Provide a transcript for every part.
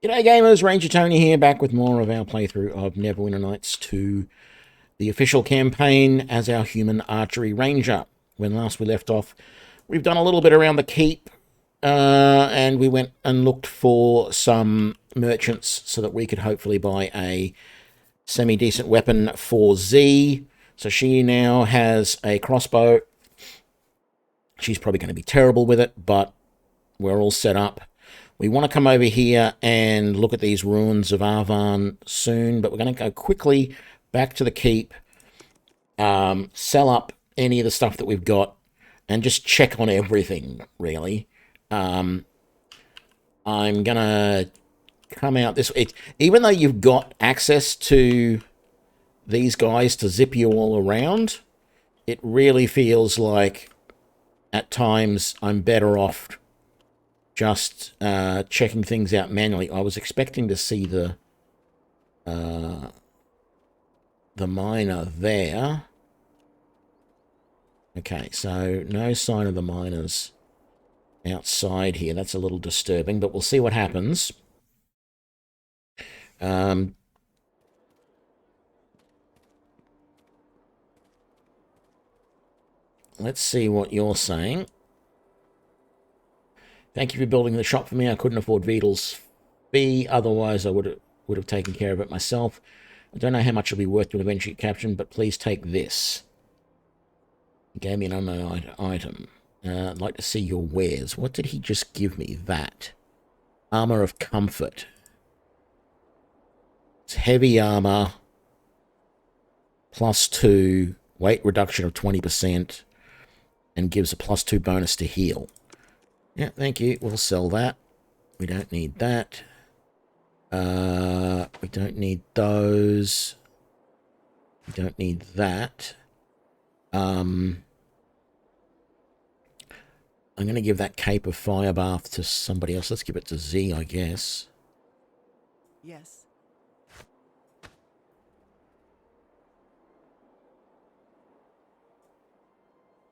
G'day gamers, Ranger Tony here, back with more of our playthrough of Neverwinter Nights 2, the official campaign as our human archery ranger. When last we left off, we've done a little bit around the keep, and we went and looked for some merchants so that we could hopefully buy a semi-decent weapon for Z. So she now has a crossbow. She's probably going to be terrible with it, but we're all set up. We want to come over here and look at these ruins of Arvan soon, but we're going to go quickly back to the keep, sell up any of the stuff that we've got, and just check on everything, really. I'm going to come out this way. Even though you've got access to these guys to zip you all around, it really feels like at times I'm better off just checking things out manually. I was expecting to see the miner there. Okay, so no sign of the miners outside here. That's a little disturbing, but we'll see what happens. Let's see what you're saying. Thank you for building the shop for me. I couldn't afford Beetle's fee, otherwise I would have taken care of it myself. I don't know how much it'll be worth to eventually caption, but please take this. He gave me an unknown item. I'd like to see your wares. What did he just give me? That. Armor of comfort. It's heavy armor. +2. Weight reduction of 20%. And gives a +2 bonus to heal. Yeah, thank you. We'll sell that. We don't need that. We don't need those. We don't need that. I'm going to give that cape of fire bath to somebody else. Let's give it to Z, I guess. Yes.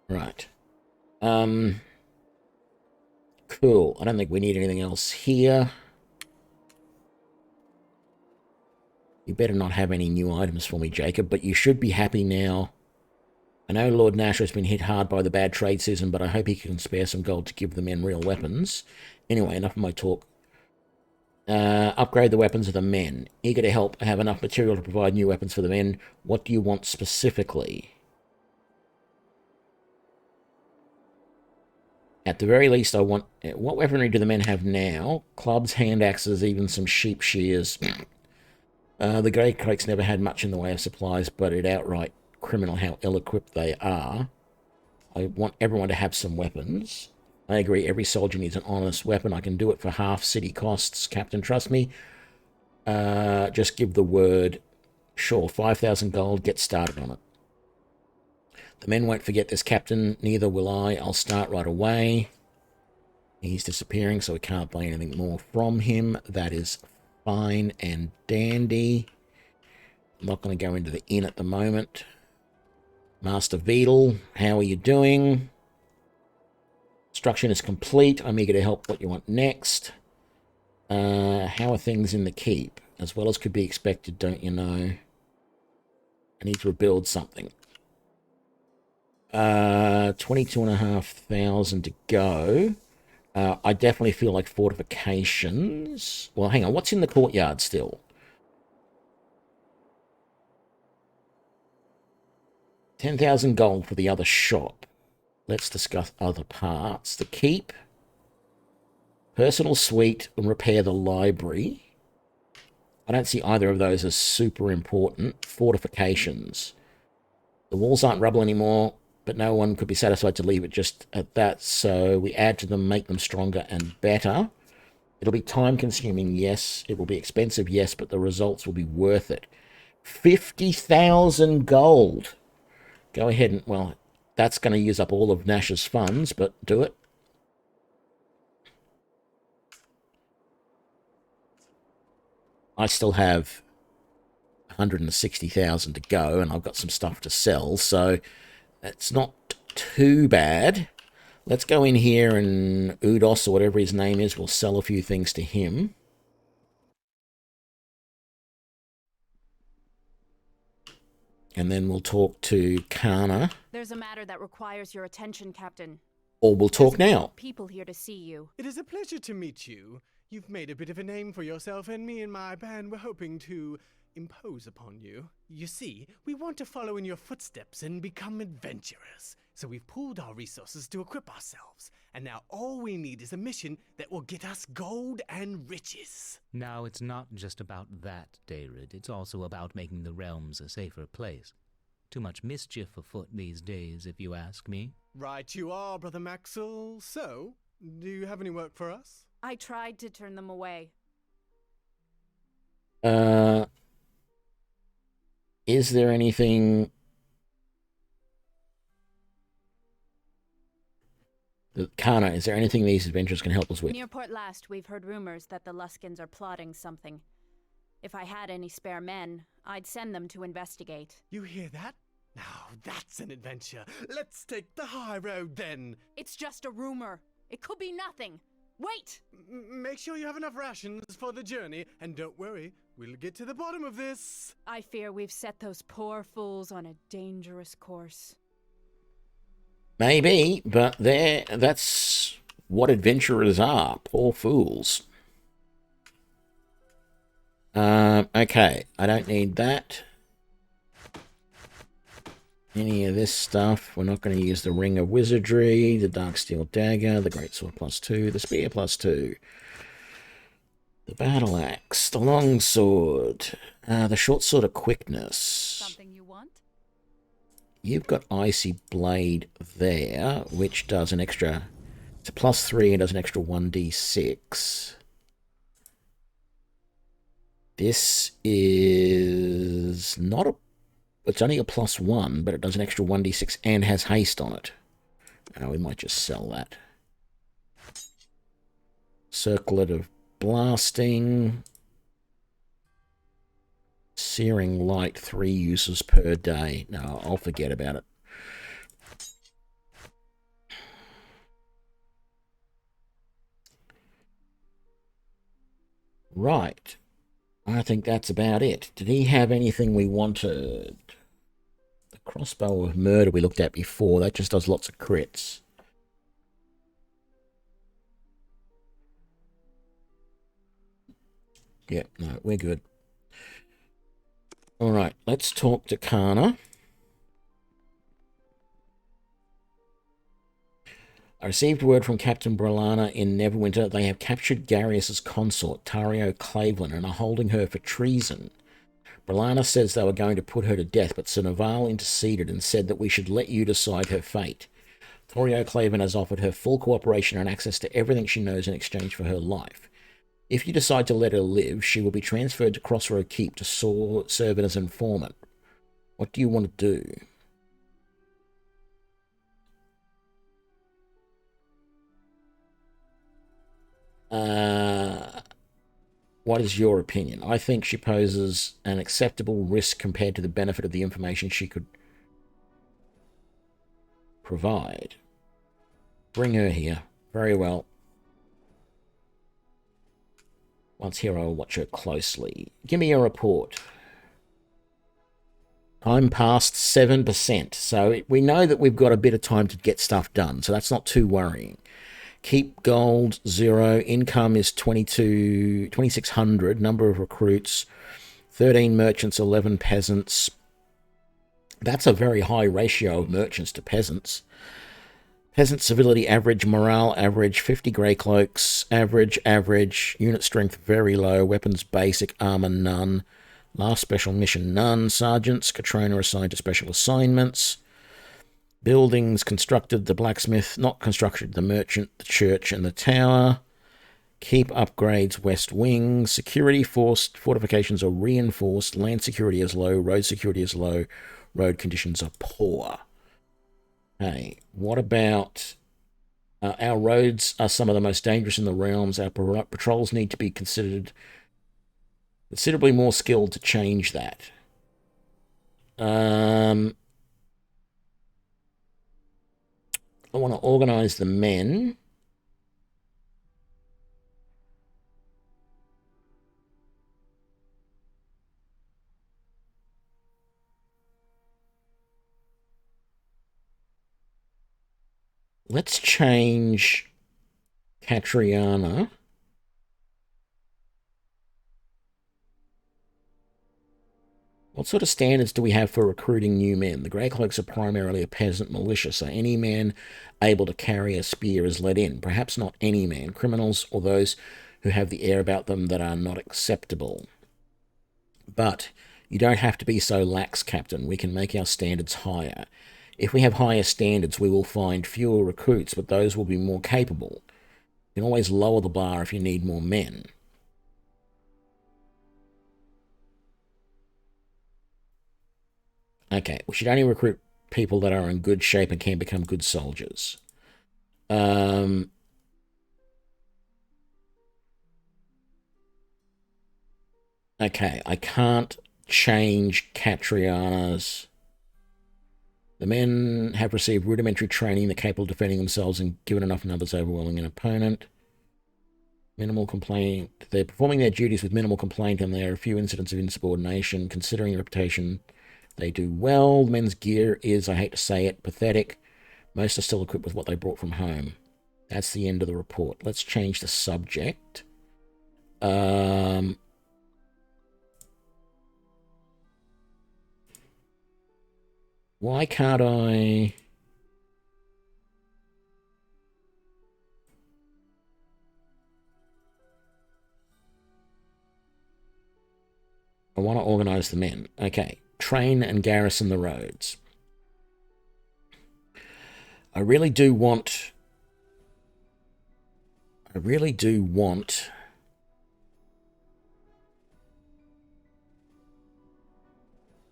Right. Cool. I don't think we need anything else here. You better not have any new items for me, Jacob, but you should be happy now. I know Lord Nasher has been hit hard by the bad trade season, but I hope he can spare some gold to give the men real weapons. Anyway, enough of my talk. Upgrade the weapons of the men. Eager to help. I have enough material to provide new weapons for the men. What do you want specifically? At the very least, I want... What weaponry do the men have now? Clubs, hand axes, even some sheep shears. The Grey Crakes never had much in the way of supplies, but it outright criminal how ill-equipped they are. I want everyone to have some weapons. I agree, every soldier needs an honest weapon. I can do it for half city costs, Captain, trust me. Just give the word. Sure, 5,000 gold, get started on it. The men won't forget this, Captain. Neither will I. I'll start right away. He's disappearing, so we can't buy anything more from him. That is fine and dandy. I'm not going to go into the inn at the moment. Master Beetle, how are you doing? Construction is complete. I'm eager to help. What you want next? How are things in the keep? As well as could be expected, don't you know? I need to rebuild something. 22,500 to go. I definitely feel like fortifications. Well, hang on. What's in the courtyard still? 10,000 gold for the other shop. Let's discuss other parts. The keep. Personal suite and repair the library. I don't see either of those as super important. Fortifications. The walls aren't rubble anymore, but no one could be satisfied to leave it just at that, so we add to them, make them stronger and better. It'll be time-consuming, yes. It will be expensive, yes, but the results will be worth it. 50,000 gold. Go ahead and, well, that's going to use up all of Nash's funds, but do it. I still have 160,000 to go, and I've got some stuff to sell, so it's not too bad. Let's go in here and Udos, or whatever his name is, will sell a few things to him. and then we'll talk to Kana, There's a matter that requires your attention, Captain. or we'll talk There's a group now. of people here to see you. It is a pleasure to meet you. You've made a bit of a name for yourself, and me and my band were hoping to impose upon you. You see, we want to follow in your footsteps and become adventurers. So we've pooled our resources to equip ourselves. And now all we need is a mission that will get us gold and riches. Now, it's not just about that, David. It's also about making the realms a safer place. Too much mischief afoot these days, if you ask me. Right you are, Brother Maxwell. So, do you have any work for us? I tried to turn them away. Is there anything Kana, is there anything these adventures can help us with? Near Port Last, we've heard rumors that the Luskins are plotting something. If I had any spare men, I'd send them to investigate. You hear that? Now that's an adventure. Let's take the high road then. It's just a rumor. It could be nothing. Wait! Make sure you have enough rations for the journey, and don't worry, we'll get to the bottom of this. I fear we've set those poor fools on a dangerous course. Maybe, but that's what adventurers are, poor fools. Okay, I don't need that. Any of this stuff. We're not going to use the Ring of Wizardry, the Dark Steel Dagger, the Great Sword +2, the Spear +2, the Battle Axe, the Long Sword, the Short Sword of Quickness. Something you want? You've got Icy Blade there, which does an extra... It's a +3 and does an extra 1d6. This is not a... It's only a +1, but it does an extra 1d6 and has haste on it. We might just sell that. Circlet of Blasting. Searing Light, 3 uses per day. No, I'll forget about it. Right. I think that's about it. Did he have anything we wanted? The Crossbow of Murder we looked at before. That just does lots of crits. Yep, no, we're good. Alright, let's talk to Kana. I received word from Captain Bralana in Neverwinter. They have captured Garius's consort, Tario Clavelin, and are holding her for treason. Bralana says they were going to put her to death, but Sir Naval interceded and said that we should let you decide her fate. Tario Clavelin has offered her full cooperation and access to everything she knows in exchange for her life. If you decide to let her live, she will be transferred to Crossroad Keep to serve as an informant. What do you want to do? What is your opinion? I think she poses an acceptable risk compared to the benefit of the information she could provide. Bring her here. Very well. Once here, I'll watch her closely. Give me a report. I'm past 7%, so we know that we've got a bit of time to get stuff done, so that's not too worrying. Keep gold 0. Income is 2,600. Number of recruits 13 merchants, 11 peasants. That's a very high ratio of merchants to peasants. Peasant civility average, morale average, 50 grey cloaks average, unit strength very low, weapons basic, armour none. Last special mission none. Sergeants, Katrona assigned to special assignments. Buildings constructed, the blacksmith, not constructed, the merchant, the church, and the tower. Keep upgrades, west wing. Security forced, fortifications are reinforced. Land security is low, road security is low. Road conditions are poor. Hey, what about... our roads are some of the most dangerous in the realms. Our patrols need to be considerably more skilled to change that. I want to organise the men. Let's change Catriona. What sort of standards do we have for recruiting new men? The Greycloaks are primarily a peasant militia, so any man able to carry a spear is let in. Perhaps not any man, criminals or those who have the air about them that are not acceptable. But you don't have to be so lax, Captain. We can make our standards higher. If we have higher standards, we will find fewer recruits, but those will be more capable. You can always lower the bar if you need more men. Okay, we should only recruit people that are in good shape and can become good soldiers. Okay, I can't change Catriana's. The men have received rudimentary training. They're capable of defending themselves and given enough numbers overwhelming an opponent. Minimal complaint. They're performing their duties with minimal complaint, and there are a few incidents of insubordination. Considering the reputation, they do well. The men's gear is, I hate to say it, pathetic. Most are still equipped with what they brought from home. That's the end of the report. Let's change the subject. Why can't I... I want to organise the men. Okay. Train and garrison the roads. I really do want...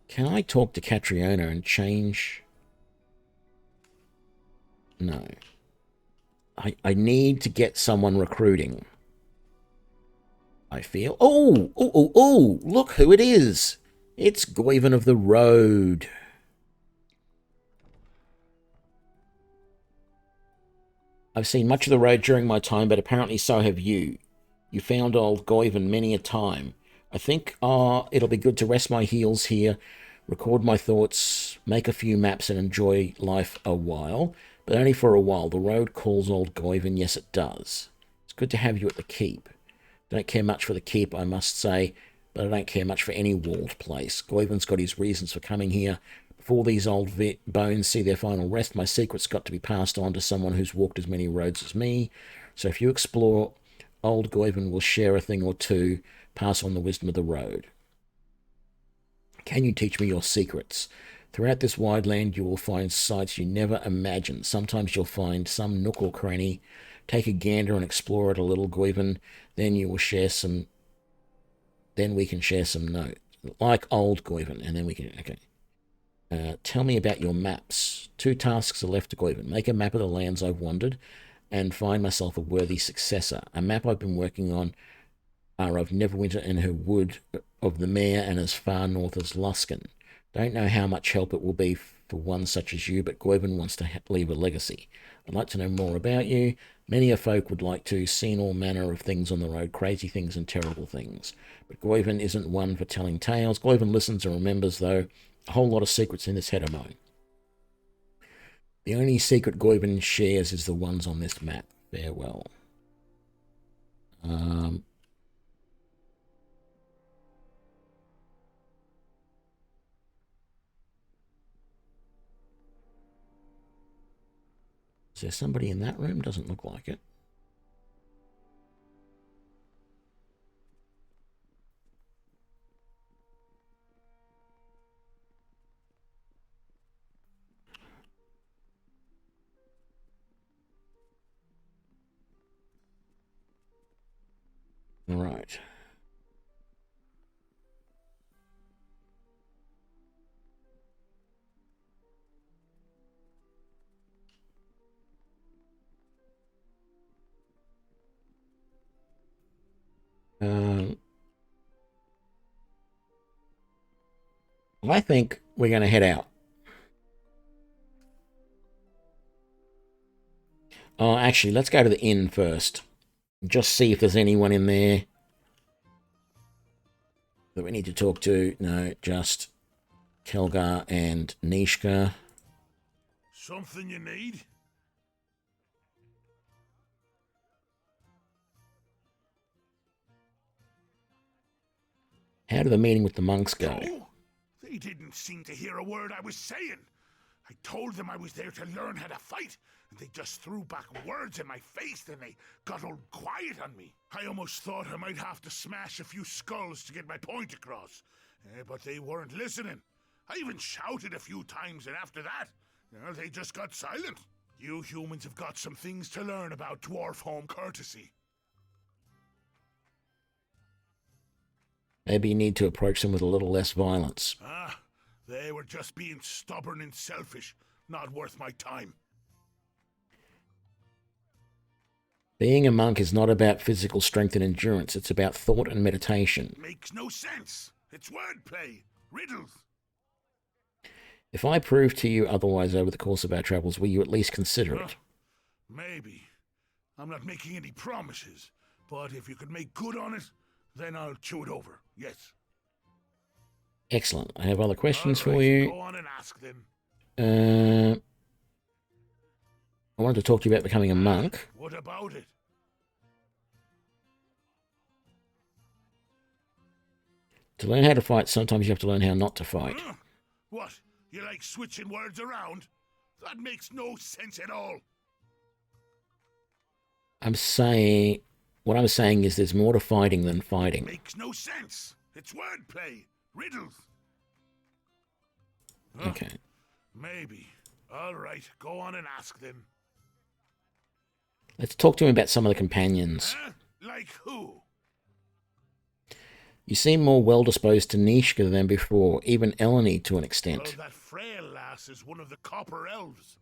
Can I talk to Catriona and change? No. I need to get someone recruiting. I feel... Oh! Look who it is! It's Goyven of the Road. I've seen much of the road during my time, but apparently so have you. You found old Goyven many a time. I think it'll be good to rest my heels here, record my thoughts, make a few maps and enjoy life a while. But only for a while. The road calls old Goyven, yes it does. It's good to have you at the keep. Don't care much for the keep, I must say, but I don't care much for any walled place. Goyven's got his reasons for coming here. Before these old bones see their final rest, my secret's got to be passed on to someone who's walked as many roads as me. So if you explore, old Goyven will share a thing or two, pass on the wisdom of the road. Can you teach me your secrets? Throughout this wide land you will find sights you never imagined. Sometimes you'll find some nook or cranny. Take a gander and explore it a little, Goyven. Then you will share some... Then we can share some notes. Like old Goyven, and then we can... Okay. Tell me about your maps. 2 tasks are left to Goyven. Make a map of the lands I've wandered and find myself a worthy successor. A map I've been working on are of Neverwinter and her wood, of the Mare, and as far north as Luskan. Don't know how much help it will be for one such as you, but Goyven wants to leave a legacy. I'd like to know more about you. Many a folk would like to seen all manner of things on the road, crazy things and terrible things. But Goyven isn't one for telling tales. Goyven listens and remembers, though, a whole lot of secrets in this head of mine. The only secret Goyven shares is the ones on this map. Farewell. Is there somebody in that room? Doesn't look like it. All right. I think we're going to head out. Oh, actually, let's go to the inn first. Just see if there's anyone in there that we need to talk to. No, just Kelgar and Nishka. Something you need? How did the meeting with the monks go? No, they didn't seem to hear a word I was saying. I told them I was there to learn how to fight, and they just threw back words in my face, then they got all quiet on me. I almost thought I might have to smash a few skulls to get my point across, but they weren't listening. I even shouted a few times, and after that, they just got silent. You humans have got some things to learn about dwarf home courtesy. Maybe you need to approach them with a little less violence. They were just being stubborn and selfish. Not worth my time. Being a monk is not about physical strength and endurance. It's about thought and meditation. Makes no sense. It's wordplay. Riddles. If I prove to you otherwise over the course of our travels, will you at least consider it? Maybe. I'm not making any promises, but if you could make good on it, then I'll chew it over. Yes. Excellent. I have other questions All right, for you. Go on and ask them. I wanted to talk to you about becoming a monk. What about it? To learn how to fight, sometimes you have to learn how not to fight. What? You like switching words around? That makes no sense at all. What I'm saying is there's more to fighting than fighting. Makes no sense. It's wordplay. Riddles. Okay. Maybe. All right, go on and ask them. Let's talk to him about some of the companions. Like who? You seem more well-disposed to Nishka than before, even Eleni to an extent. Well, that frail lass is one of the copper elves.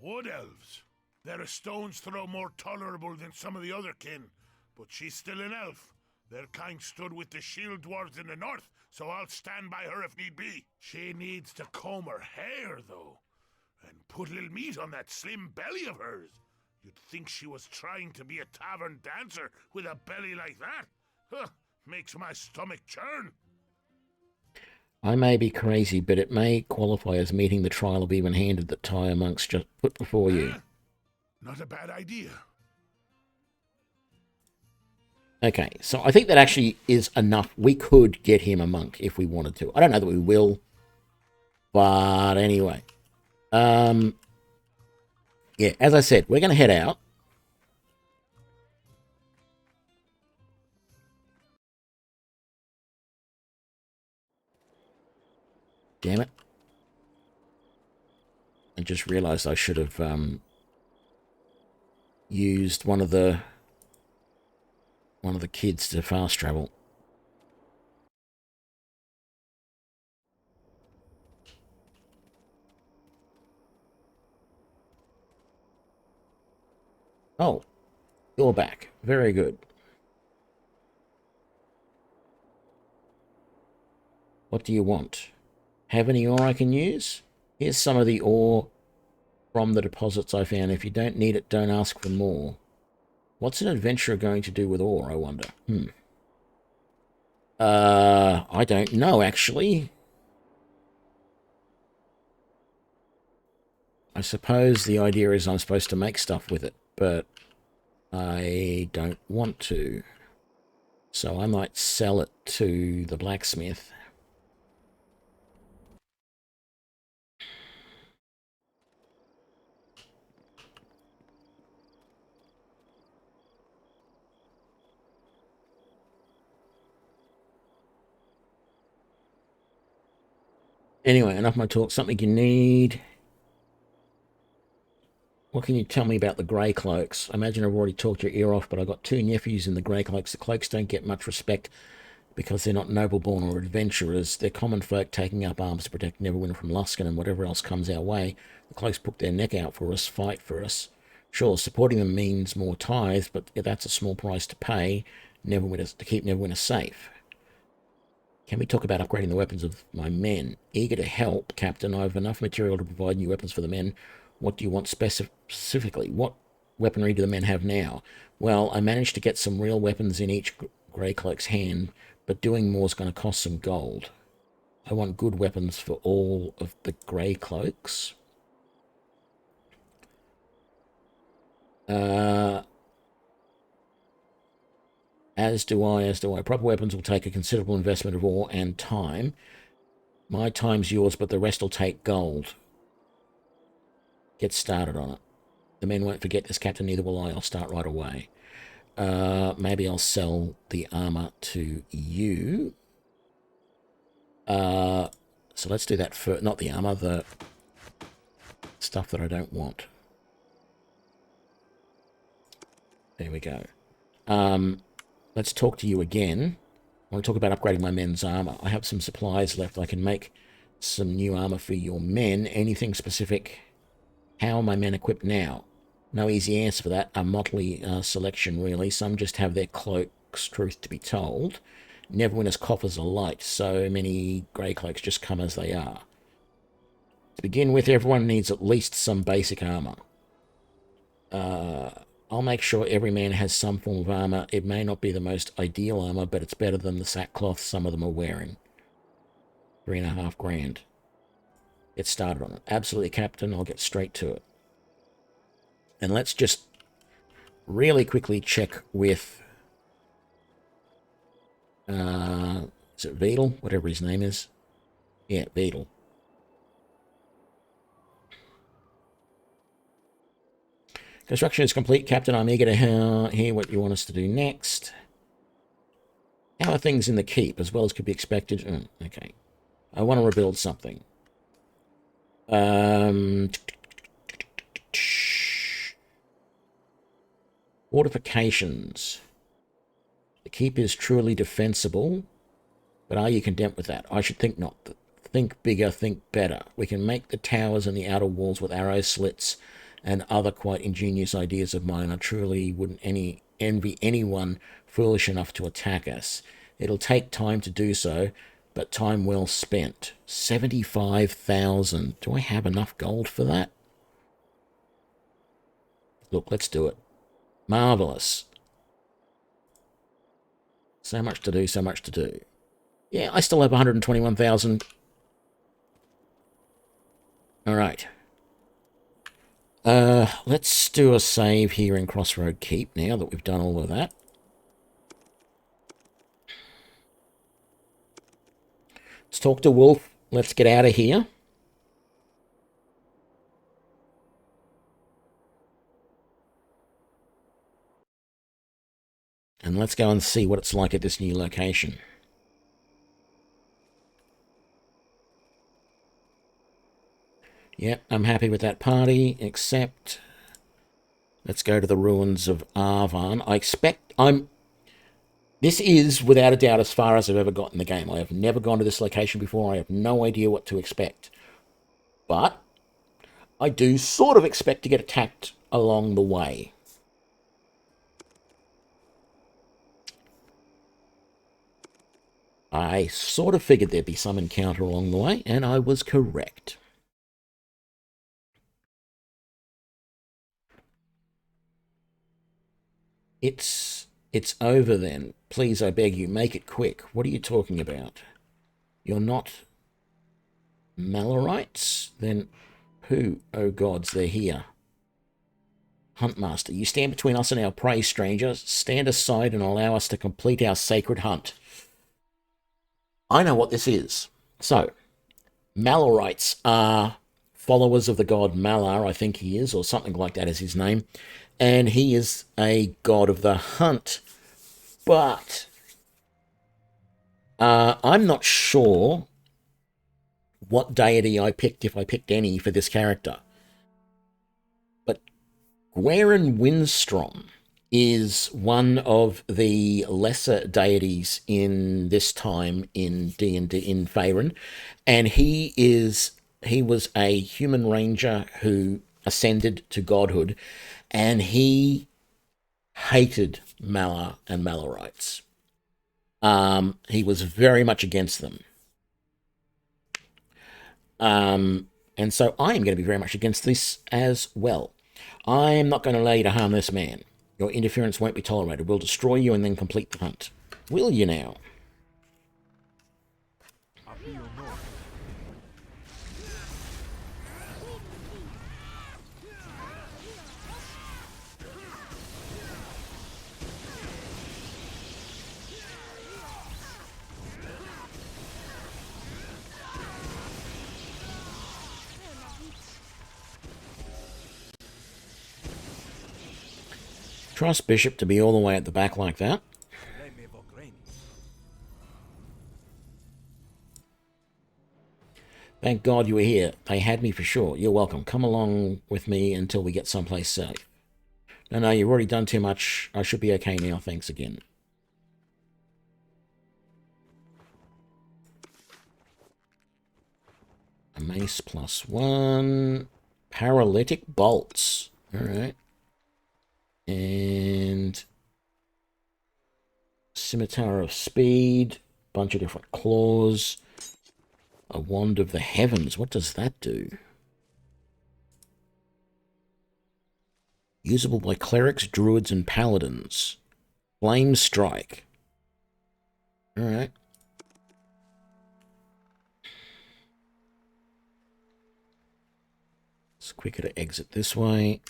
Wood elves. They're a stone's throw more tolerable than some of the other kin, but she's still an elf. Their kind stood with the shield dwarves in the north, so I'll stand by her if need be. She needs to comb her hair, though, and put a little meat on that slim belly of hers. You'd think she was trying to be a tavern dancer with a belly like that. Huh, makes my stomach churn. I may be crazy, but it may qualify as meeting the trial of even-handed that Tyre monks just put before you. Not a bad idea. Okay, so I think that actually is enough. We could get him a monk if we wanted to. I don't know that we will, but anyway. Yeah, as I said, we're going to head out. Damn it. I just realized I should have used one of the kids to fast travel. Oh, you're back. Very good. What do you want? Have any ore I can use? Here's some of the ore from the deposits I found. If you don't need it, don't ask for more. What's an adventurer going to do with ore, I wonder? I don't know, actually. I suppose the idea is I'm supposed to make stuff with it, but I don't want to. So I might sell it to the blacksmith. Anyway, enough of my talk. Something you need. What can you tell me about the grey cloaks? I imagine I've already talked your ear off, but I've got two nephews in the grey cloaks. The cloaks don't get much respect because they're not noble-born or adventurers. They're common folk taking up arms to protect Neverwinter from Luskan and whatever else comes our way. The cloaks put their neck out for us, fight for us. Sure, supporting them means more tithes, but that's a small price to pay to keep Neverwinter safe. Can we talk about upgrading the weapons of my men? Eager to help, Captain. I have enough material to provide new weapons for the men. What do you want specifically? What weaponry do the men have now? Well, I managed to get some real weapons in each grey cloak's hand, but doing more is going to cost some gold. I want good weapons for all of the grey cloaks. As do I. Proper weapons will take a considerable investment of ore and time. My time's yours, but the rest will take gold. Get started on it. The men won't forget this, Captain, neither will I. I'll start right away. Maybe I'll sell the armor to you. So let's do that for... Not the armor, the stuff that I don't want. There we go. Let's talk to you again. I want to talk about upgrading my men's armor. I have some supplies left. I can make some new armor for your men. Anything specific? How are my men equipped now? No easy answer for that. A motley selection, really. Some just have their cloaks, truth to be told. Neverwinter's coffers are light. So many grey cloaks just come as they are. To begin with, everyone needs at least some basic armor. I'll make sure every man has some form of armor. It may not be the most ideal armor, but it's better than the sackcloth some of them are wearing. 3.5 grand. Get started on it. Absolutely, Captain. I'll get straight to it. And let's just really quickly check with... is it Vedel? Whatever his name is. Yeah, Vedel. Construction is complete, Captain. I'm eager to hear what you want us to do next. How are things in the keep, as well as could be expected? Okay. I want to rebuild something. Fortifications. The keep is truly defensible, but are you content with that? I should think not. Think bigger, think better. We can make the towers and the outer walls with arrow slits and other quite ingenious ideas of mine. I truly wouldn't envy anyone foolish enough to attack us. It'll take time to do so, but time well spent. 75,000. Do I have enough gold for that? Look, let's do it. Marvellous. So much to do, so much to do. Yeah, I still have 121,000. All right. Let's do a save here in Crossroad Keep now that we've done all of that. Let's talk to Wolf. Let's get out of here. And let's go and see what it's like at this new location. Yep, I'm happy with that party, except let's go to the ruins of Arvan. This is, without a doubt, as far as I've ever got in the game. I have never gone to this location before. I have no idea what to expect. But I do sort of expect to get attacked along the way. I sort of figured there'd be some encounter along the way, and I was correct. It's over then. Please, I beg you, make it quick. What are you talking about? You're not Malorites? Then who? Oh gods, they're here. Huntmaster, you stand between us and our prey, stranger. Stand aside and allow us to complete our sacred hunt. I know what this is. So, Malorites are followers of the god Malar, I think he is, or something like that is his name. And he is a god of the hunt. But I'm not sure what deity I picked, if I picked any, for this character. But Gweren Windstrom is one of the lesser deities in this time in D&D, in Faerun. And he was a human ranger who ascended to godhood, and he hated Malar and Malorites. He was very much against them. And so I am going to be very much against this as well. I am not going to allow you to harm this man. Your interference won't be tolerated. We'll destroy you and then complete the hunt. Will you now? Trust Bishop to be all the way at the back like that. Thank God you were here. They had me for sure. You're welcome. Come along with me until we get someplace safe. No, you've already done too much. I should be okay now. Thanks again. A mace +1. Paralytic bolts. Alright. And Scimitar of Speed. Bunch of different claws. A Wand of the Heavens. What does that do? Usable by clerics, druids, and paladins. Flame Strike. Alright. It's quicker to exit this way.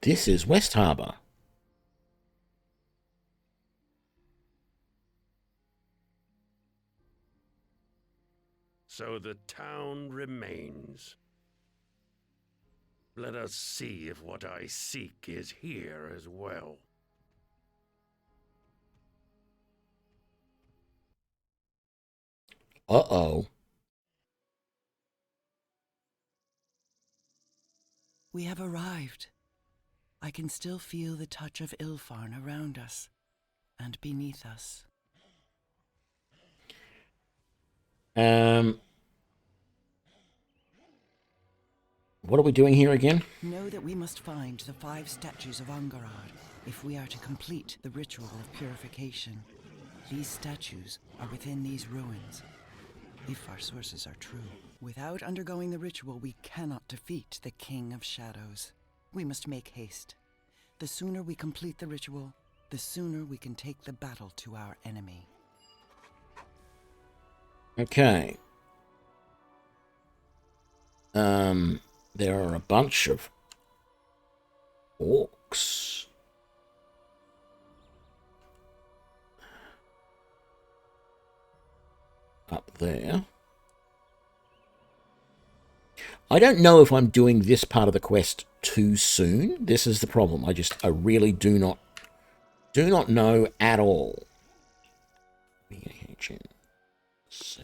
This is West Harbour. So the town remains. Let us see if what I seek is here as well. Uh-oh. We have arrived. I can still feel the touch of Ilfarn around us and beneath us. What are we doing here again? Know that we must find the 5 statues of Angarad if we are to complete the ritual of purification. These statues are within these ruins, if our sources are true. Without undergoing the ritual, we cannot defeat the King of Shadows. We must make haste. The sooner we complete the ritual, the sooner we can take the battle to our enemy. Okay. There are a bunch of orcs. Up there. I don't know if I'm doing this part of the quest too soon. This is the problem. I really do not know at all. VHN. See.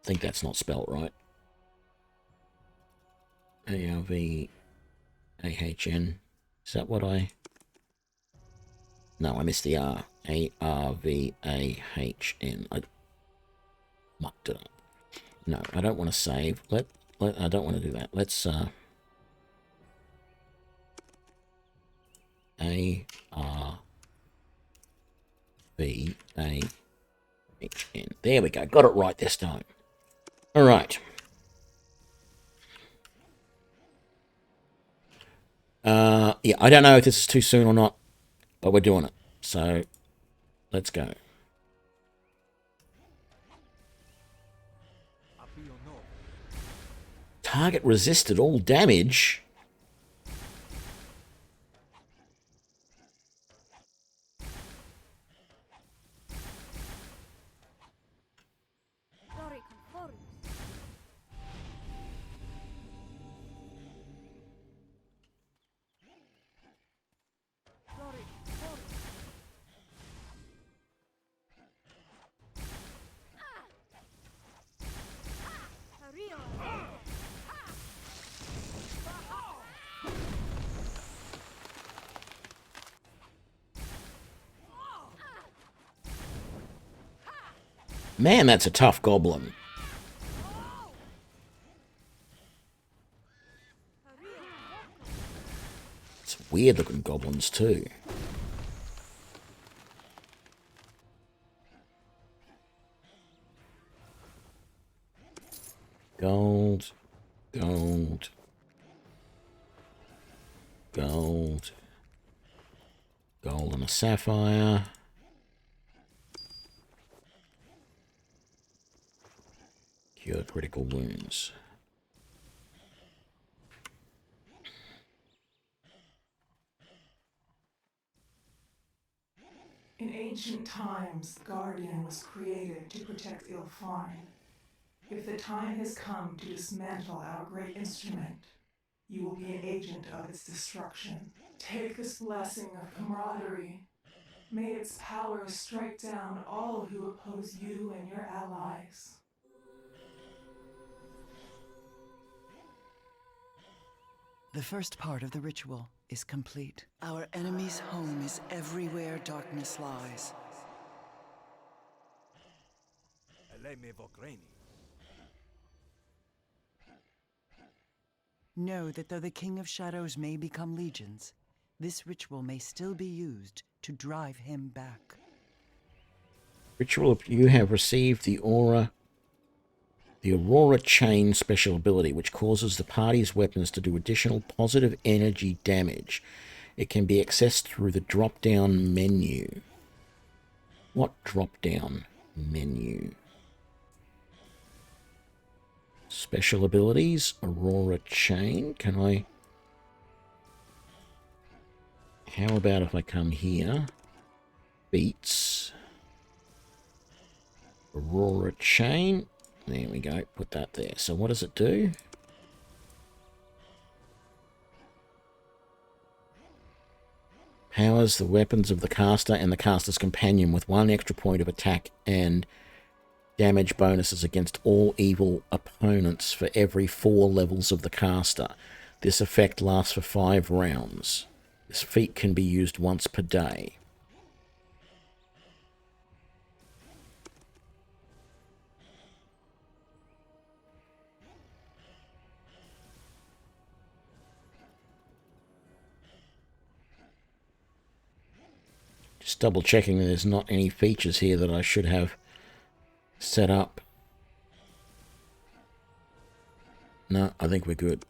I think that's not spelled right. ARVAHN. Is that what I... No, I missed the R. ARVAHN. I mucked it up. No, I don't want to save. I don't want to do that. Let's ARVAHN. There we go. Got it right this time. All right. Yeah, I don't know if this is too soon or not, but we're doing it. So, let's go. Target resisted all damage. Man, that's a tough goblin. It's weird looking goblins too. Gold, gold, gold, gold and a sapphire. Cure critical wounds. In ancient times, the Guardian was created to protect Ilfine. If the time has come to dismantle our great instrument, you will be an agent of its destruction. Take this blessing of camaraderie. May its power strike down all who oppose you and your allies. The first part of the ritual is complete. Our enemy's home is everywhere darkness lies. Know that though the King of Shadows may become legions, this ritual may still be used to drive him back. Ritual, you have received the Aurora Chain special ability, which causes the party's weapons to do additional positive energy damage. It can be accessed through the drop-down menu. What drop-down menu? Special abilities, Aurora Chain. Can I... How about if I come here? Beats. Aurora Chain. There we go. Put that there. So what does it do? Powers the weapons of the caster and the caster's companion with 1 extra point of attack and damage bonuses against all evil opponents for every 4 levels of the caster. This effect lasts for 5 rounds. This feat can be used once per day. Just double checking that there's not any features here that I should have set up. No, I think we're good.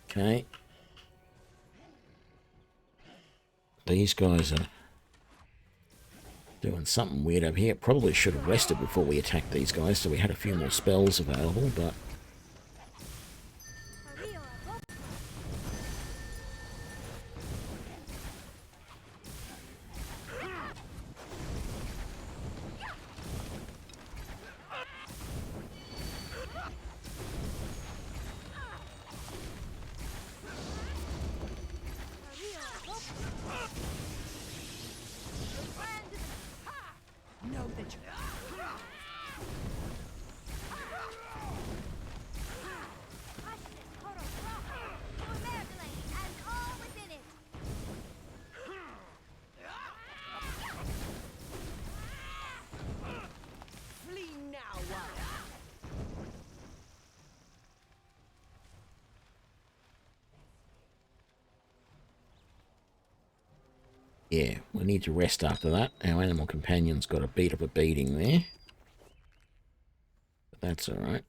Okay. These guys are doing something weird over here. Probably should have rested before we attacked these guys, so we had a few more spells available, but... Yeah, we need to rest after that. Our animal companion's got a bit of a beating there. But that's alright.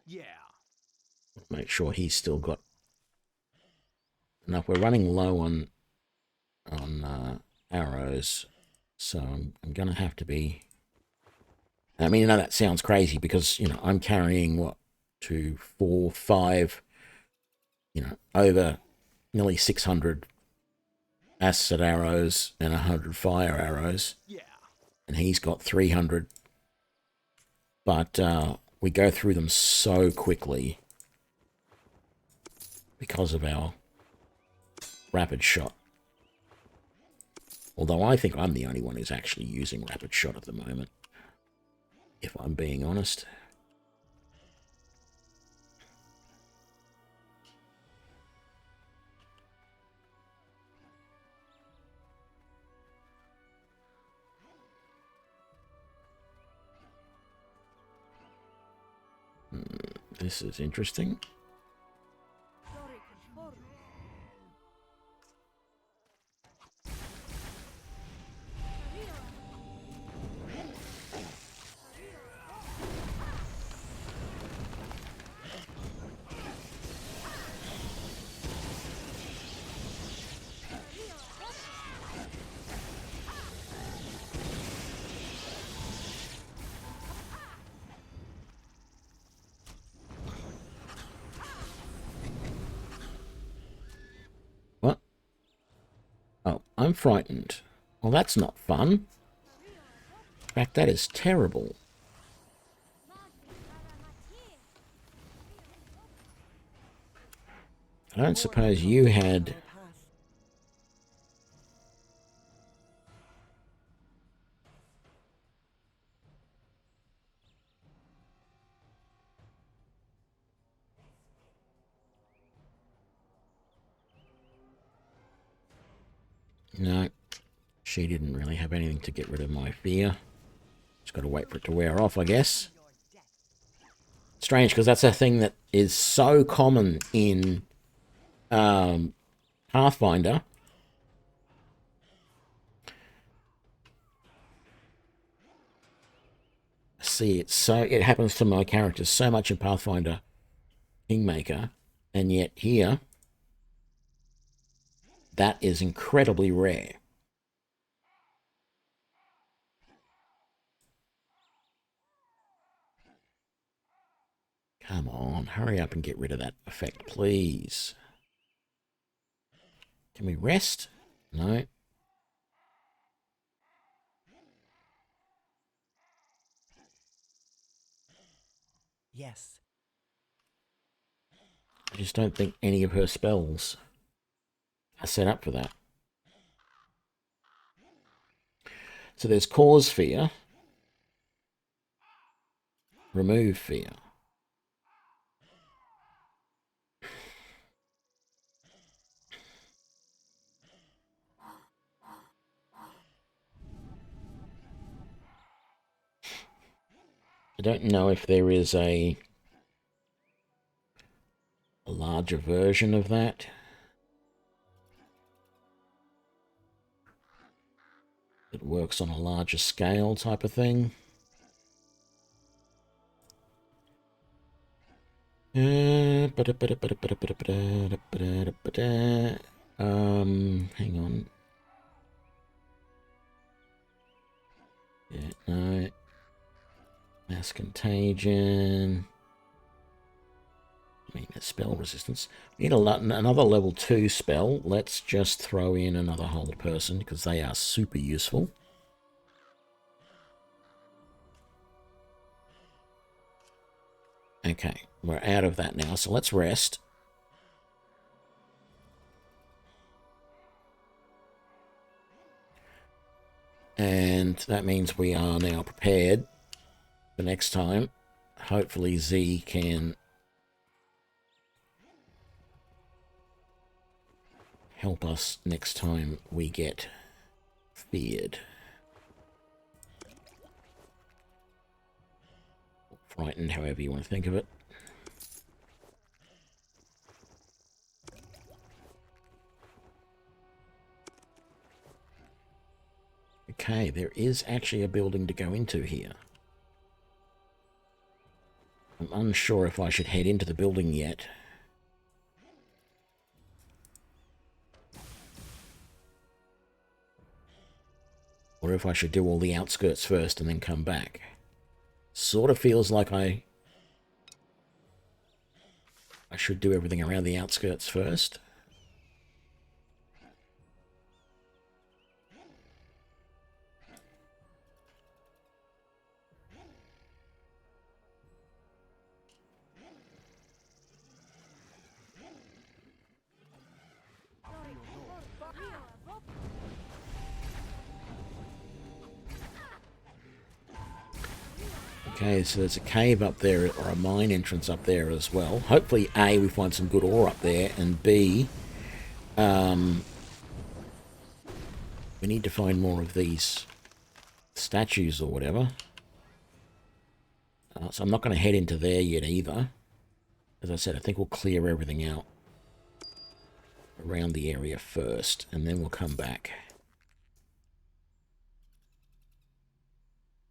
Yeah. Make sure he's still got enough. We're running low on arrows, so I'm going to have to be... I mean, I know that sounds crazy because, you know, I'm carrying, what, 2, 4, 5, you know, over nearly 600 acid arrows and 100 fire arrows. Yeah. And he's got 300. But we go through them so quickly because of our rapid shot. Although I think I'm the only one who's actually using rapid shot at the moment, if I'm being honest. This is interesting. What? Oh, I'm frightened. Well, that's not fun. In fact, that is terrible. I don't suppose you had... No, she didn't really have anything to get rid of my fear. Just got to wait for it to wear off, I guess. Strange, because that's a thing that is so common in Pathfinder. See, it happens to my characters so much in Pathfinder Kingmaker, and yet here, that is incredibly rare. Come on, hurry up and get rid of that effect, please. Can we rest? No. Yes. I just don't think any of her spells are set up for that. So there's cause fear, remove fear. I don't know if there is a larger version of that. It works on a larger scale type of thing. Hang on. Yeah, no. Mass contagion. I mean, a spell resistance. We need another level 2 spell. Let's just throw in another hold person because they are super useful. Okay, we're out of that now, so let's rest. And that means we are now prepared for next time. Hopefully Z can help us next time we get feared. Frightened, however you want to think of it. Okay, there is actually a building to go into here. I'm unsure if I should head into the building yet. Or if I should do all the outskirts first and then come back. Sort of feels like I should do everything around the outskirts first. Okay, so there's a cave up there, or a mine entrance up there as well. Hopefully, A, we find some good ore up there, and B, we need to find more of these statues or whatever. So I'm not going to head into there yet either. As I said, I think we'll clear everything out around the area first, and then we'll come back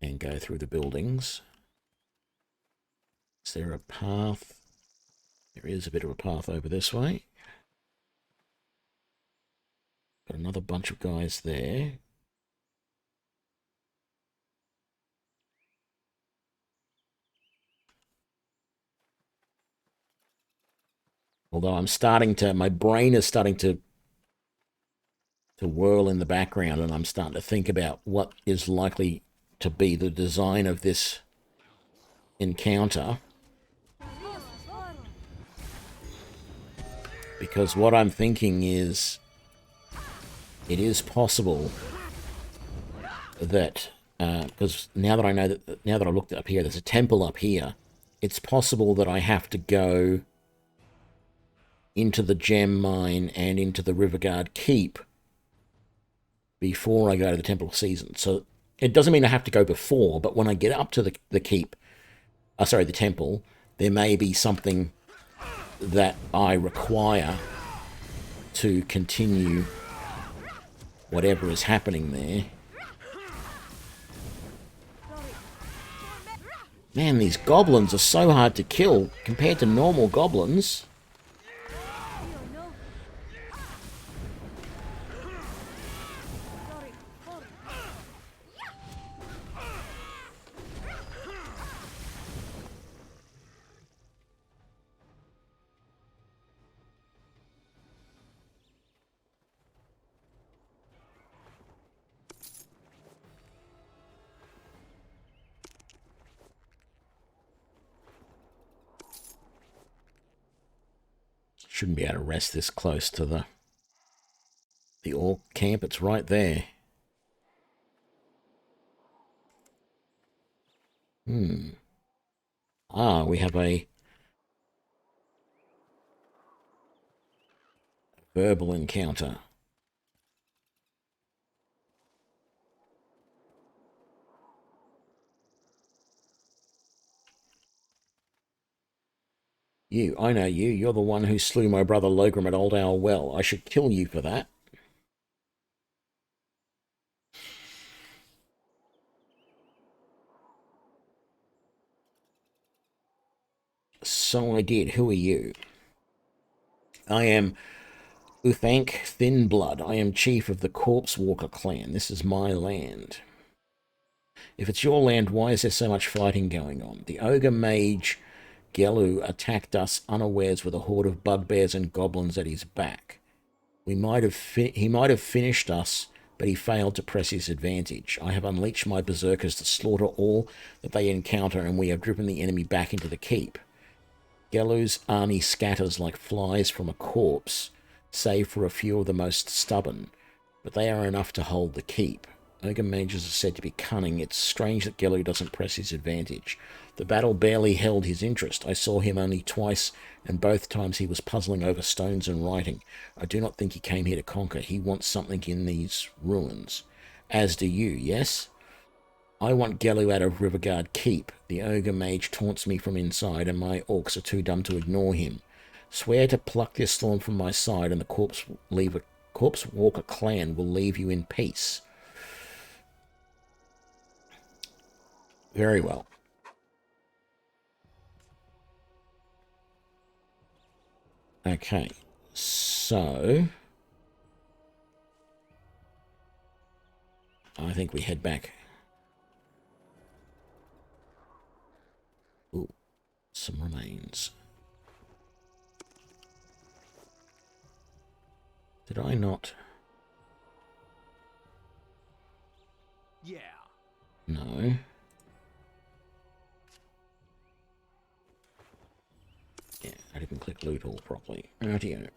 and go through the buildings. Is there a path? There is a bit of a path over this way. Got another bunch of guys there. Although I'm starting to, my brain is starting to whirl in the background, and I'm starting to think about what is likely to be the design of this encounter. Because what I'm thinking is, it is possible that, because now that I know that, now that I looked up here, there's a temple up here, it's possible that I have to go into the gem mine and into the Riverguard Keep before I go to the Temple of Seasons. So it doesn't mean I have to go before, but when I get up to the keep, the temple, there may be something that I require to continue whatever is happening there. Man, these goblins are so hard to kill compared to normal goblins. Shouldn't be able to rest this close to the orc camp. It's right there. Ah, we have a verbal encounter. You, I know you. You're the one who slew my brother Logrim at Old Owl Well. I should kill you for that. So I did. Who are you? I am Uthank Thinblood. I am chief of the Corpse Walker clan. This is my land. If it's your land, why is there so much fighting going on? The ogre mage Gelu attacked us unawares with a horde of bugbears and goblins at his back. He might have finished us, but he failed to press his advantage. I have unleashed my berserkers to slaughter all that they encounter, and we have driven the enemy back into the keep. Gelu's army scatters like flies from a corpse, save for a few of the most stubborn, but they are enough to hold the keep. Ogre mages are said to be cunning. It's strange that Gelu doesn't press his advantage. The battle barely held his interest. I saw him only twice, and both times he was puzzling over stones and writing. I do not think he came here to conquer. He wants something in these ruins. As do you, yes? I want Gelu out of Riverguard Keep. The ogre mage taunts me from inside, and my orcs are too dumb to ignore him. Swear to pluck this thorn from my side, and the Corpse Walker clan will leave you in peace. Very well. Okay, so I think we head back. Ooh, some remains. Did I not? Yeah. No. Yeah, I didn't click loot all properly. Rightio.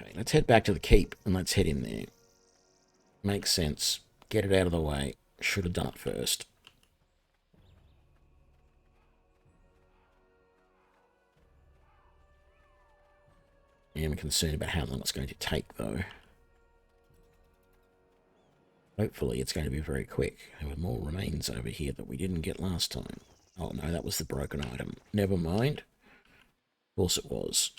Okay, let's head back to the keep and let's head in there. Makes sense. Get it out of the way. Should have done it first. I am concerned about how long it's going to take, though. Hopefully it's going to be very quick. There were more remains over here that we didn't get last time. Oh no, that was the broken item. Never mind. Of course it was.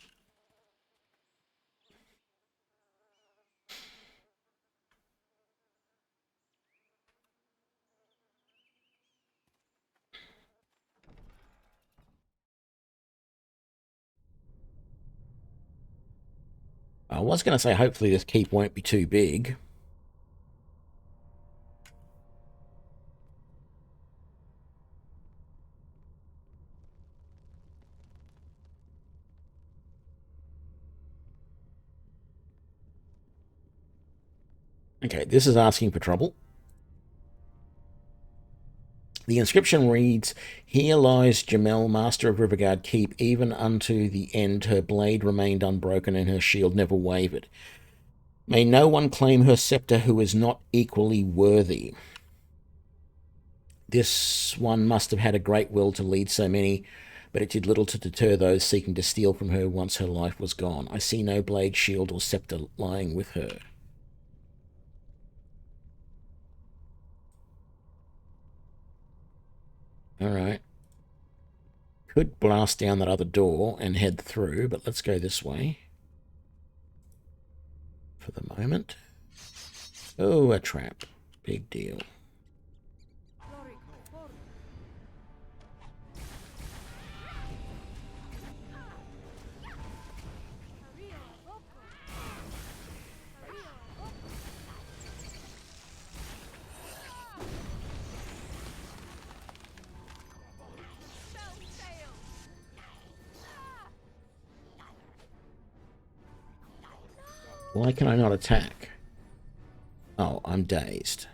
I was going to say hopefully this keep won't be too big. Okay, this is asking for trouble. The inscription reads, "Here lies Jamel, master of Riverguard Keep. Even unto the end her blade remained unbroken and her shield never wavered. May no one claim her scepter who is not equally worthy." This one must have had a great will to lead so many, but it did little to deter those seeking to steal from her once her life was gone. I see no blade, shield, or scepter lying with her. Alright. Could blast down that other door and head through, but let's go this way. For the moment. Oh, a trap. Big deal. Why can I not attack? Oh, I'm dazed.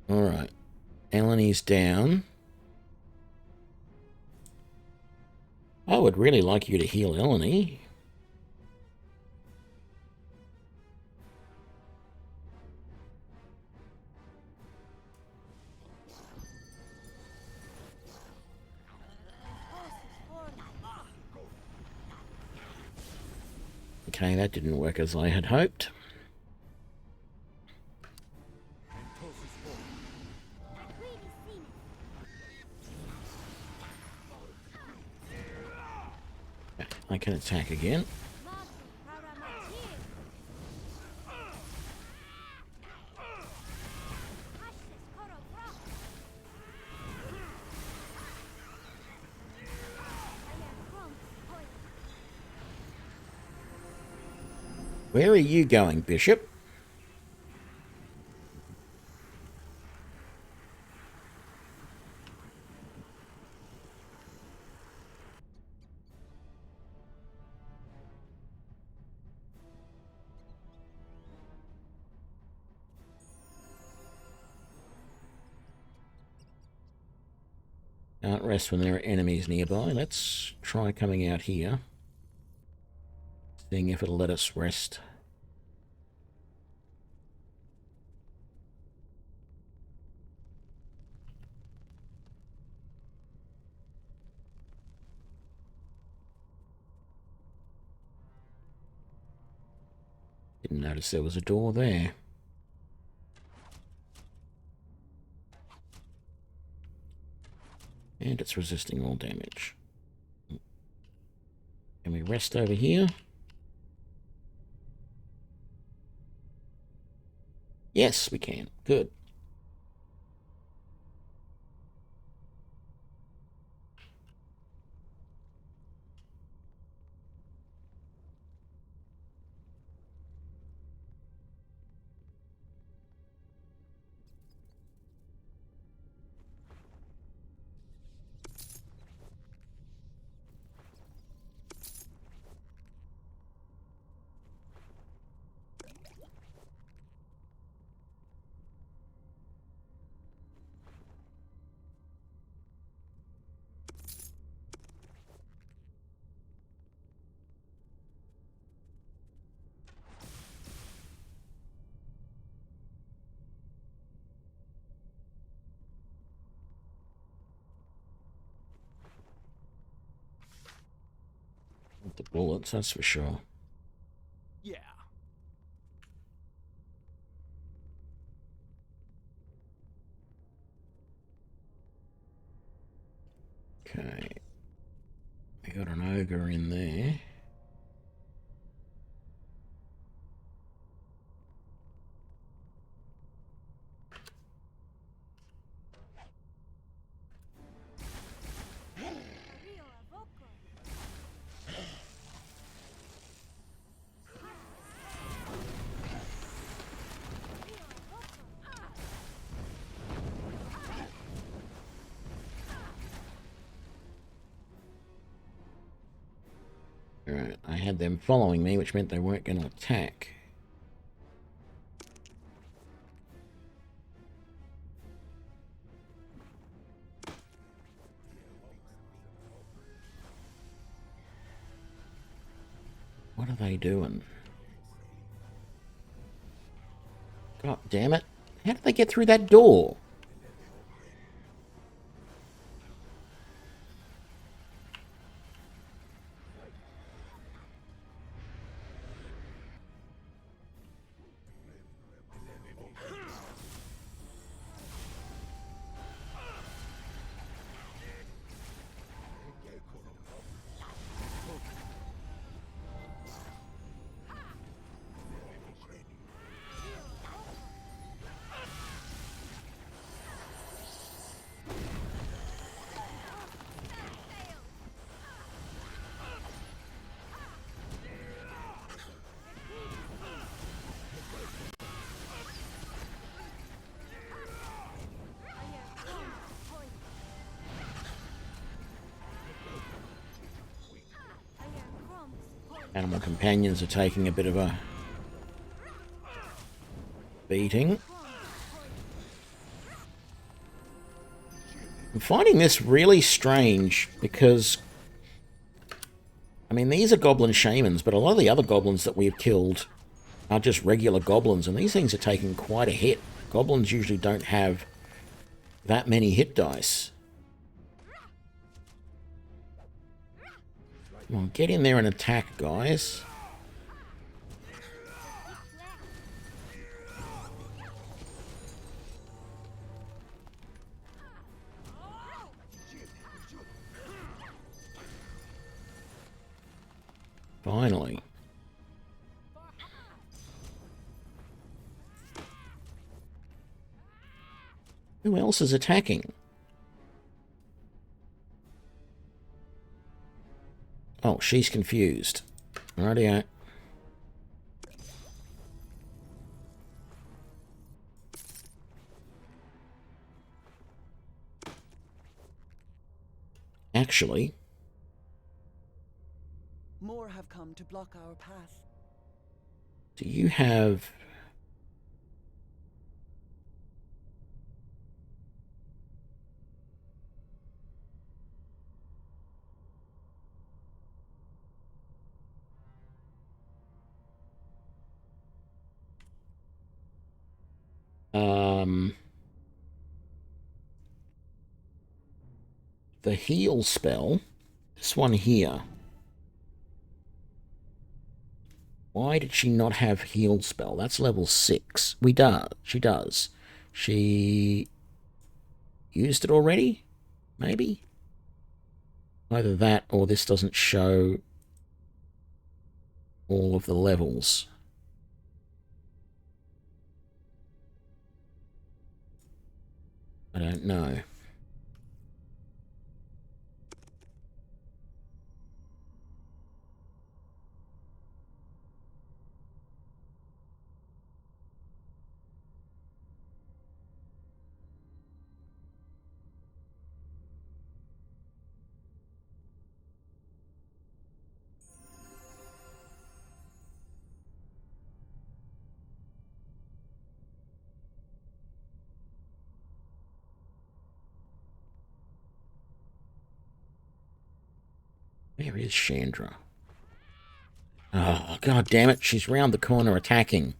Alright. Eleni's down. I would really like you to heal Eleni. Okay, that didn't work as I had hoped. I can attack again. Where are you going, Bishop? Can't rest when there are enemies nearby. Let's try coming out here. Seeing if it'll let us rest. Didn't notice there was a door there. And it's resisting all damage. Can we rest over here? Yes, we can. Good. The bullets, that's for sure. Yeah. We got an ogre in there. Alright, I had them following me, which meant they weren't going to attack. What are they doing? God damn it. How did they get through that door? Animal companions are taking a bit of a beating. I'm finding this really strange because, I mean, these are goblin shamans, but a lot of the other goblins that we've killed are just regular goblins, and these things are taking quite a hit. Goblins usually don't have that many hit dice. Come on, get in there and attack, guys. Finally. Who else is attacking? Oh, she's confused. Rightio. Actually, More have come to block our path. do you have... the heal spell, this one here. Why did she not have heal spell? That's level 6. She does. She used it already? Maybe? Either that or this doesn't show all of the levels. I don't know. Where is Chandra? Oh, god damn it, she's round the corner attacking.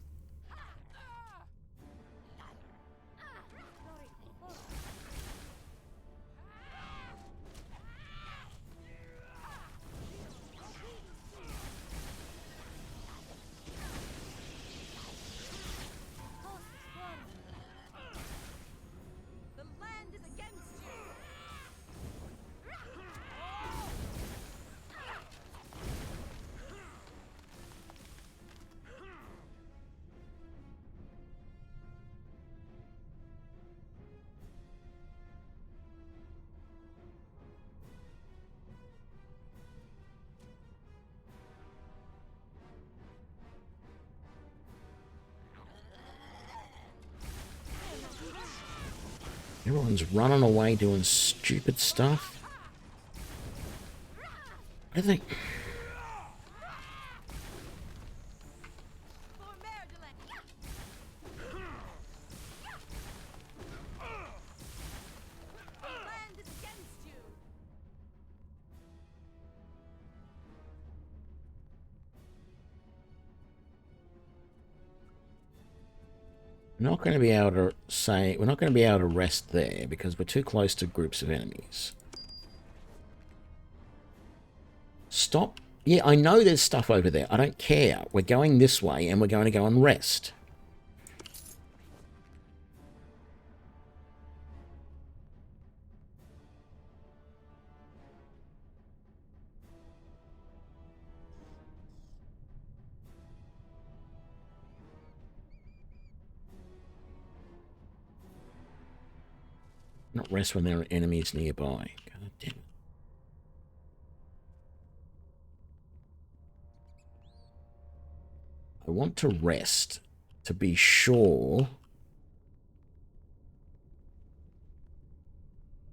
Everyone's running away doing stupid stuff. I think... We're not going to be able to say... We're not going to be able to rest there because we're too close to groups of enemies. Stop. Yeah, I know there's stuff over there. I don't care. We're going this way and we're going to go and rest. Not rest when there are enemies nearby. God damn it. I want to rest to be sure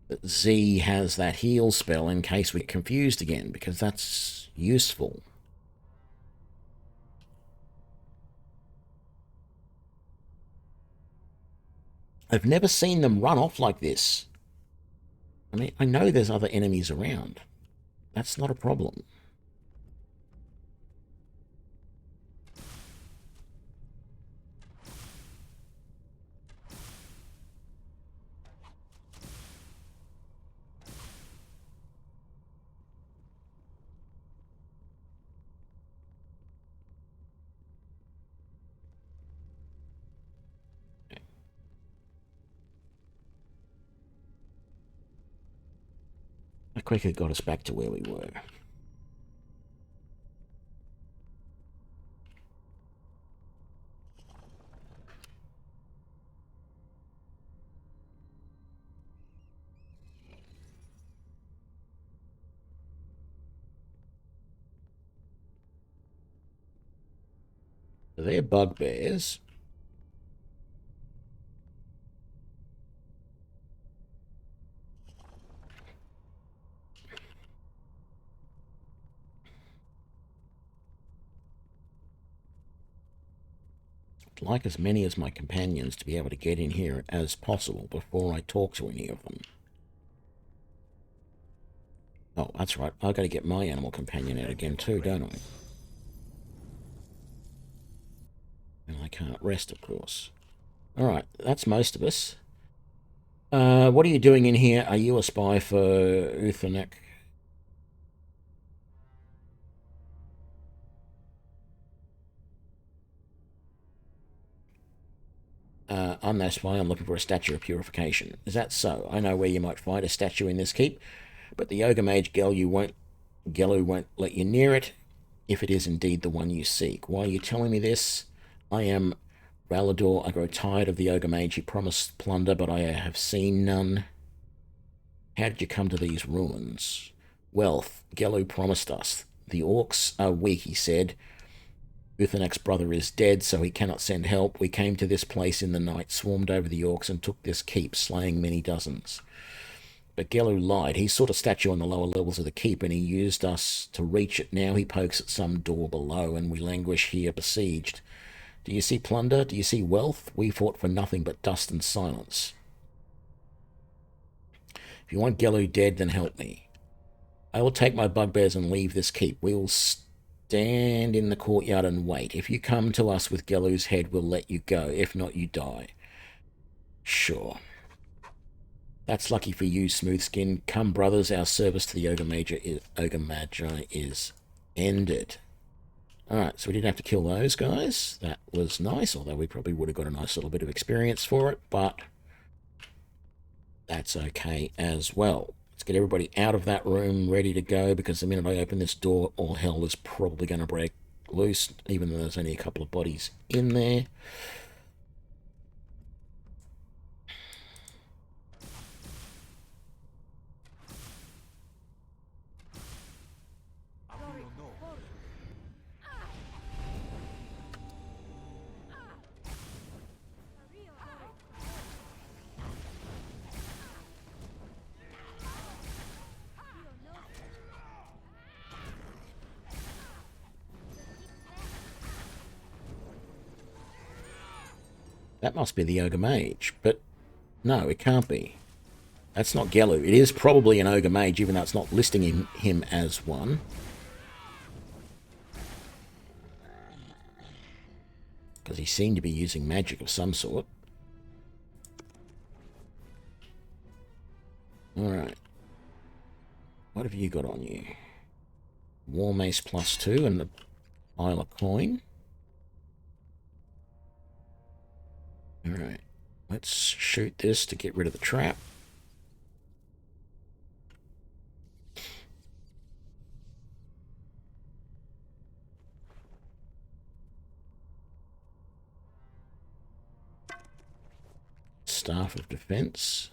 that Z has that heal spell in case we get confused again, because that's useful. I've never seen them run off like this. I mean, I know there's other enemies around. That's not a problem. That quickly got us back to where we were. They're bugbears. I'd like as many as my companions to be able to get in here as possible before I talk to any of them. Oh, that's right. I've got to get my animal companion out again too, don't I? And I can't rest, of course. Alright, that's most of us. What are you doing in here? Are you a spy for Uthanek? I'm no spy. I'm looking for a statue of purification. Is that so? I know where you might find a statue in this keep, but the Ogre Mage Gelu won't let you near it if it is indeed the one you seek. Why are you telling me this? I am Ralador. I grow tired of the Ogre Mage. He promised plunder, but I have seen none. How did you come to these ruins? Wealth. Gelu promised us. The orcs are weak, he said. Uthanek's brother is dead, so he cannot send help. We came to this place in the night, swarmed over the orcs, and took this keep, slaying many dozens. But Gelu lied. He sought a statue on the lower levels of the keep, and he used us to reach it. Now he pokes at some door below, and we languish here besieged. Do you see plunder? Do you see wealth? We fought for nothing but dust and silence. If you want Gelu dead, then help me. I will take my bugbears and leave this keep. We will stand in the courtyard and wait. If you come to us with Gelu's head, we'll let you go. If not, you die. Sure. That's lucky for you, Smoothskin. Come, brothers, our service to the Ogre Magi is ended. Alright, so we didn't have to kill those guys. That was nice, although we probably would have got a nice little bit of experience for it, but that's okay as well. Let's get everybody out of that room, ready to go, because the minute I open this door, all hell is probably going to break loose, even though there's only a couple of bodies in there. That must be the Ogre Mage, but no, it can't be. That's not Gelu. It is probably an Ogre Mage, even though it's not listing him as one. Because he seemed to be using magic of some sort. Alright. What have you got on you? War Mace +2 and the pile of coin. Alright. Let's shoot this to get rid of the trap. Staff of Defense.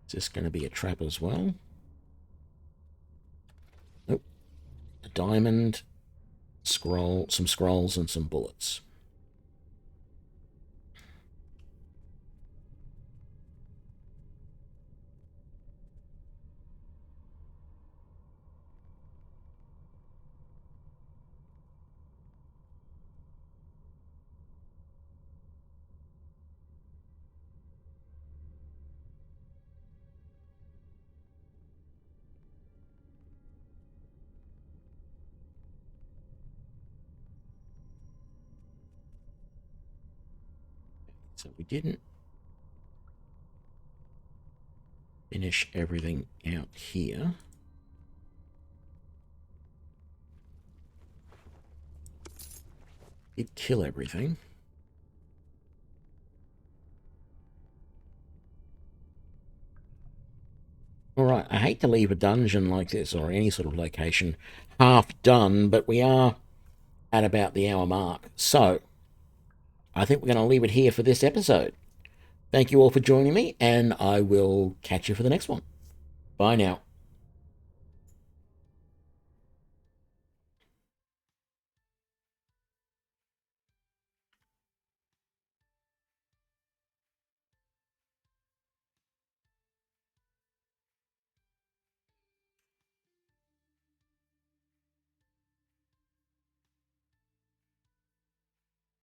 Is this going to be a trap as well? Nope. A diamond, scroll, some scrolls, and some bullets. So we didn't finish everything out here. Did kill everything. Alright, I hate to leave a dungeon like this or any sort of location half done, but we are at about the hour mark. So, I think we're going to leave it here for this episode. Thank you all for joining me, and I will catch you for the next one. Bye now.